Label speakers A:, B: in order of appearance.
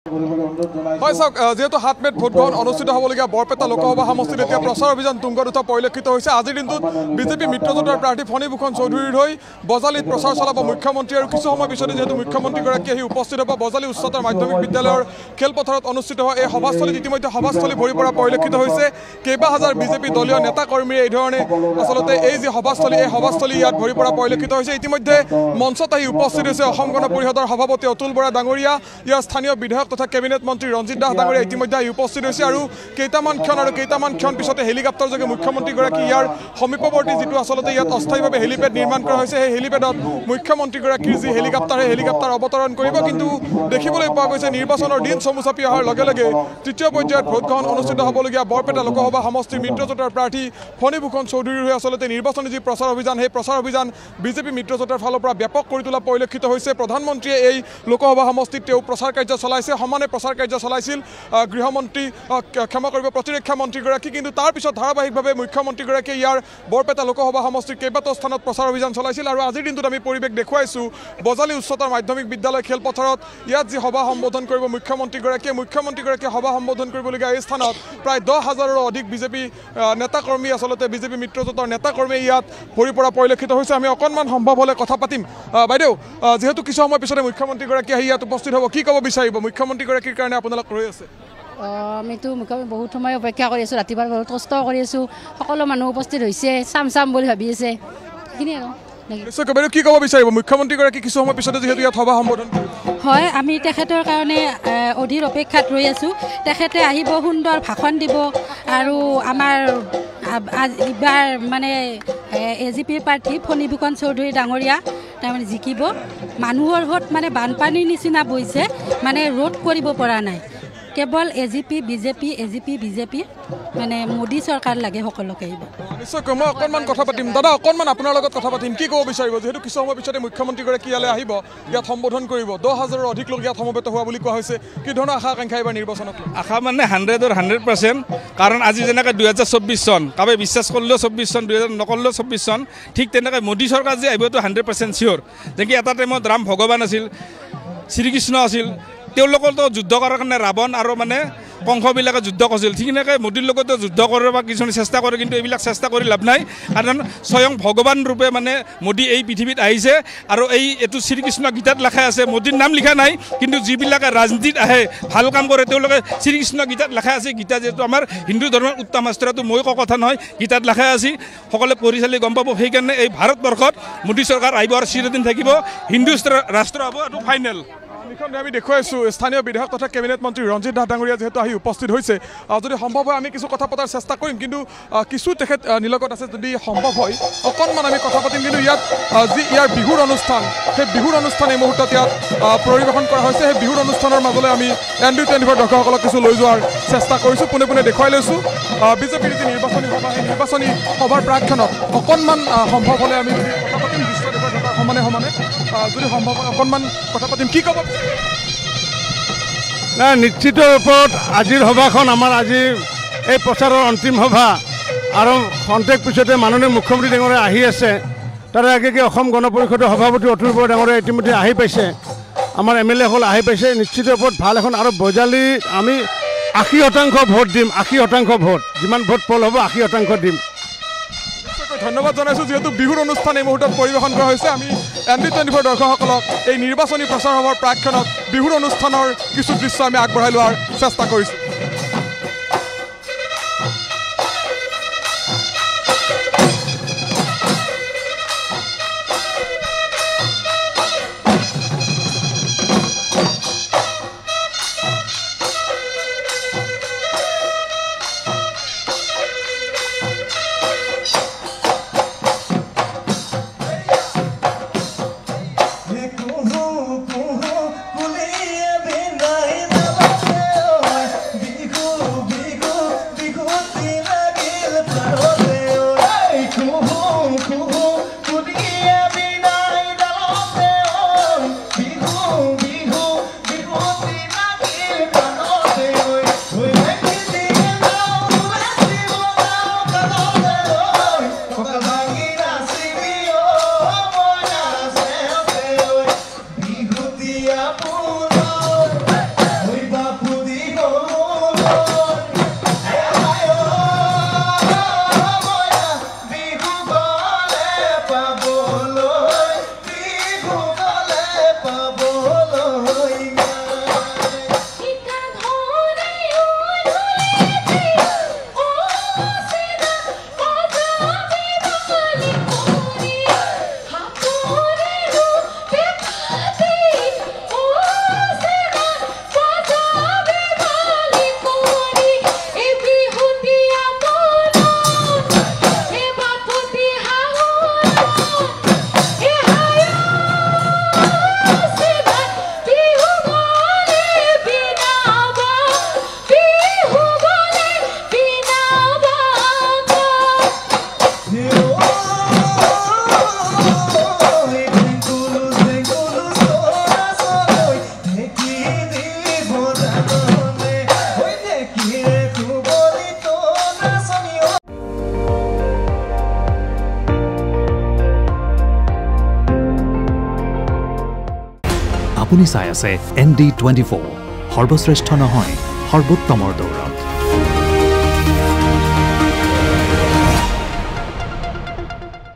A: হয় চাওক যেহেতু 7 মেত ভোটগ্ৰহণ অনুষ্ঠিত হ'বলগীয়া বৰপেটা লোকসভা সমষ্টিত এতিয়া প্ৰচাৰ অভিযান তুংগত উঠা পৰিলক্ষিত হৈছে। আজিৰ দিনটোত বিজেপি মিত্ৰজোঁটৰ প্ৰাৰ্থী ফণীভূষণ চৌধুৰীৰ হৈ বজালীত প্ৰচাৰ চলাব মুখ্যমন্ত্ৰী আৰু কিছু সময় পিছতে যেহেতু মুখ্যমন্ত্ৰীগৰাকী আহি উপস্থিত হ'ব বজালী উচ্চতৰ মাধ্যমিক বিদ্যালয়ৰ খেলপথাৰত অনুষ্ঠিত হোৱা এই সভাস্থলীত ইতিমধ্যে সভাস্থলী ভৰি পৰা পৰিলক্ষিত হৈছে। কেইবা হাজাৰ বিজেপি দলীয় নেতা কৰ্মীয়ে এই ধৰণে আচলতে এই যে সভাস্থলী এই সভাস্থলী ইয়াত ভৰি পৰা পৰিলক্ষিত হৈছে। ইতিমধ্যে মঞ্চত আহি উপস্থিত হৈছে অসম গণ পৰিষদৰ সভাপতি অতুল বৰা ডাঙৰীয়া, ইয়াৰ স্থানীয় বিধায়ক তথা কেবিনেট মন্ত্ৰী ৰঞ্জিত দাস ডাঙৰীয়া ইতিমধ্যে আহি উপস্থিত হৈছে আৰু কেইটামান ক্ষণ পিছতে হেলিকপ্টাৰ যোগে মুখ্যমন্ত্ৰীগৰাকী ইয়াৰ সমীপৱৰ্তী যিটো আচলতে ইয়াত অস্থায়ীভাৱে হেলিপেড নিৰ্মাণ কৰা হৈছে সেই হেলিপেডত মুখ্যমন্ত্ৰীগৰাকীৰ যি হেলিকপ্টাৰ সেই হেলিকপ্টাৰ অৱতৰণ কৰিব। কিন্তু দেখিবলৈ পোৱা গৈছে নিৰ্বাচনৰ দিন চমু চাপি অহাৰ লগে লগে তৃতীয় পৰ্যায়ত ভোটগ্ৰহণ অনুষ্ঠিত হ'বলগীয়া বৰপেটা লোকসভা সমষ্টিৰ মিত্ৰজোঁটৰ প্ৰাৰ্থী ফণীভূষণ চৌধুৰীৰ হৈ আচলতে নিৰ্বাচনী যি প্ৰচাৰ অভিযান সেই প্ৰচাৰ অভিযান বিজেপি মিত্ৰজোঁটৰ ফালৰ পৰা ব্যাপক কৰি তোলা পৰিলক্ষিত হৈছে। প্ৰধানমন্ত্ৰীয়ে এই লোকসভা সমষ্টিত তেওঁ প্ৰচাৰ কাৰ্য চলাইছে, সমানে প্ৰচাৰ কাৰ্য চলাইছিল গৃহমন্ত্ৰী প্ৰতিৰক্ষা মন্ত্ৰীগৰাকী। কিন্তু তাৰপিছত ধাৰাবাহিকভাৱে মুখ্যমন্ত্ৰীগৰাকীয়ে ইয়াৰ বৰপেটা লোকসভা সমষ্টিৰ কেইবাটাও স্থানত প্ৰচাৰ অভিযান চলাইছিল আৰু আজিৰ দিনটোত আমি পৰিৱেশ দেখুৱাইছোঁ বজালী উচ্চতৰ মাধ্যমিক বিদ্যালয় খেলপথাৰত। ইয়াত যি সভা সম্বোধন কৰিব মুখ্যমন্ত্ৰীগৰাকীয়ে সভা সম্বোধন কৰিবলগীয়া এই স্থানত প্ৰায় 10,000ৰো অধিক বিজেপি নেতাকৰ্মী আচলতে বিজেপি মিত্ৰজোঁটৰ নেতাকৰ্মীয়ে ইয়াত ভৰি পৰা পৰিলক্ষিত হৈছে। আমি অকণমান সম্ভৱ হ'লে কথা পাতিম। বাইদেউ, যিহেতু কিছু সময় পিছতে মুখ্যমন্ত্ৰীগৰাকী আহি ইয়াত উপস্থিত হ'ব, কি ক'ব বিচাৰিব? মুখ্যমন্ত্ৰীগৰাকীৰ কাৰণে আপোনালোক ৰৈ আছে।
B: আমিতো বহুত সময় অপেক্ষা কৰি আছোঁ, ৰাতিপুৱা বহুত কষ্ট কৰি আছোঁ, সকলো মানুহ উপস্থিত হৈছে, চাম বুলি ভাবি আছে সেইখিনি আৰু।
A: বাইদেউ কি ক'ব বিচাৰিব? মুখ্যমন্ত্ৰীগৰাকী কিছু সময় পিছতে যিহেতু ইয়াত সভা সম্বোধন
B: হয়, আমি তেখেতৰ কাৰণে অধীৰ অপেক্ষাত ৰৈ আছোঁ। তেখেতে আহিব, সুন্দৰ ভাষণ দিব আৰু আমাৰ এইবাৰ মানে AGP প্ৰাৰ্থী ফণীভূষণ চৌধুৰী ডাঙৰীয়া তাৰমানে জিকিব। মানুহৰ ভোট মানে বানপানীৰ নিচিনা বৈছে, মানে ৰোধ কৰিব পৰা নাই। কেৱল AGP বিজেপি মানে মোদী চৰকাৰ লাগে সকলোকে।
A: নিশ্চয়কৈ মই অকণমান কথা পাতিম। দাদা, অকণমান আপোনাৰ লগত কথা পাতিম। কি ক'ব বিচাৰিব? যিহেতু কিছু সময় পিছতে মুখ্যমন্ত্ৰীগৰাকী ইয়ালৈ আহিব, ইয়াত সম্বোধন কৰিব, 10,000ৰো অধিক লোক ইয়াত সমবেত হোৱা বুলি কোৱা হৈছে। কি ধৰণৰ আশা আকাংক্ষা এইবাৰ নিৰ্বাচনত?
C: আশা মানে 100% কাৰণ আজি যেনেকৈ 2024 চন কাৰোবাই বিশ্বাস কৰিলেও 24 চন, 2000 নকৰিলেও 24 চন, ঠিক তেনেকৈ মোদী চৰকাৰ যে আহিবতো 100% চিয়'ৰ। যেনেকৈ এটা টাইমত ৰাম ভগৱান আছিল, শ্ৰীকৃষ্ণ আছিল, তেওঁলোকৰতো যুদ্ধ কৰাৰ কাৰণে ৰাৱণ আৰু মানে কংসবিলাকে যুদ্ধ কৰিছিল। ঠিক তেনেকৈ মোদীৰ লগতো যুদ্ধ কৰিব কিছুমানে চেষ্টা কৰে, কিন্তু এইবিলাক চেষ্টা কৰি লাভ নাই। কাৰণ স্বয়ং ভগৱান ৰূপে মানে মোদী এই পৃথিৱীত আহিছে আৰু এইটো শ্ৰীকৃষ্ণ গীতাত লেখা আছে। মোদীৰ নাম লিখা নাই, কিন্তু যিবিলাকে ৰাজনীতিত আহে ভাল কাম কৰে তেওঁলোকে শ্ৰীকৃষ্ণ গীতাত লেখা আছে। গীতা যিহেতু আমাৰ হিন্দু ধৰ্মৰ উত্তম শাস্ত্ৰটো মই কোৱা কথা নহয়, গীতাত লেখা আছে, সকলোৱে পঢ়ি চালি গম পাব। সেইকাৰণে এই ভাৰতবৰ্ষত মোদী চৰকাৰ আহিব আৰু চিৰদিন থাকিব, হিন্দু ৰাষ্ট্ৰ হ'ব আৰু ফাইনেল।
A: আমি দেখুৱাইছোঁ স্থানীয় বিধায়ক তথা কেবিনেট মন্ত্ৰী ৰঞ্জিত দাস ডাঙৰীয়া যিহেতু আহি উপস্থিত হৈছে। যদি সম্ভৱ হয় আমি কিছু কথা পতাৰ চেষ্টা কৰিম, কিন্তু কিছু তেখেত নিলগত আছে, যদি সম্ভৱ হয় অকণমান আমি কথা পাতিম। কিন্তু ইয়াত যি ইয়াৰ বিহুৰ অনুষ্ঠান, সেই বিহুৰ অনুষ্ঠান এই মুহূৰ্তত ইয়াত পৰিৱেশন কৰা হৈছে। সেই বিহুৰ অনুষ্ঠানৰ মাজলৈ আমি ND24 দৰ্শকসকলক কিছু লৈ যোৱাৰ চেষ্টা কৰিছোঁ। পোনে দেখুৱাই লৈছোঁ বিজেপিৰ যি নিৰ্বাচনী সভা, সেই নিৰ্বাচনী সভাৰ প্ৰাক্ষণত অকণমান সম্ভৱ হ'লে আমি যদি কথা পাতিম দৃশ্য দেখুৱাই থকাৰ সমানে যদি সম্ভৱ হয় অকণমান কথা পাতিম। কি ক'ব?
D: নাই, নিশ্চিত ওপৰত আজিৰ সভাখন আমাৰ আজি এই প্ৰচাৰৰ অন্তিম সভা আৰু খন্তেক পিছতে মাননীয় মুখ্যমন্ত্ৰী ডাঙৰীয়া আহি আছে। তাৰে আগে অসম গণ পৰিষদৰ সভাপতি অতুল বৰা ডাঙৰীয়া ইতিমধ্যে আহি পাইছে, আমাৰ MLA-সকল আহি পাইছে। নিশ্চিত ওপৰত ভাল এখন আৰু বজালী আমি 80% ভোট দিম, 80% ভোট, যিমান ভোট পল হ'ব 80% দিম।
A: ধন্যবাদ জনাইছোঁ। যিহেতু বিহুৰ অনুষ্ঠান এই মুহূৰ্তত পৰিৱেশন কৰা হৈছে, আমি ND24 দৰ্শকসকলক এই নিৰ্বাচনী প্ৰচাৰ সভাৰ প্ৰাক্ষণত বিহুৰ অনুষ্ঠানৰ কিছু দৃশ্য আমি আগবঢ়াই লোৱাৰ চেষ্টা কৰিছোঁ।
E: আপুনি চাই আছে ND24 সৰ্বশ্ৰেষ্ঠ নহয় সৰ্বোত্তমৰ দৌৰ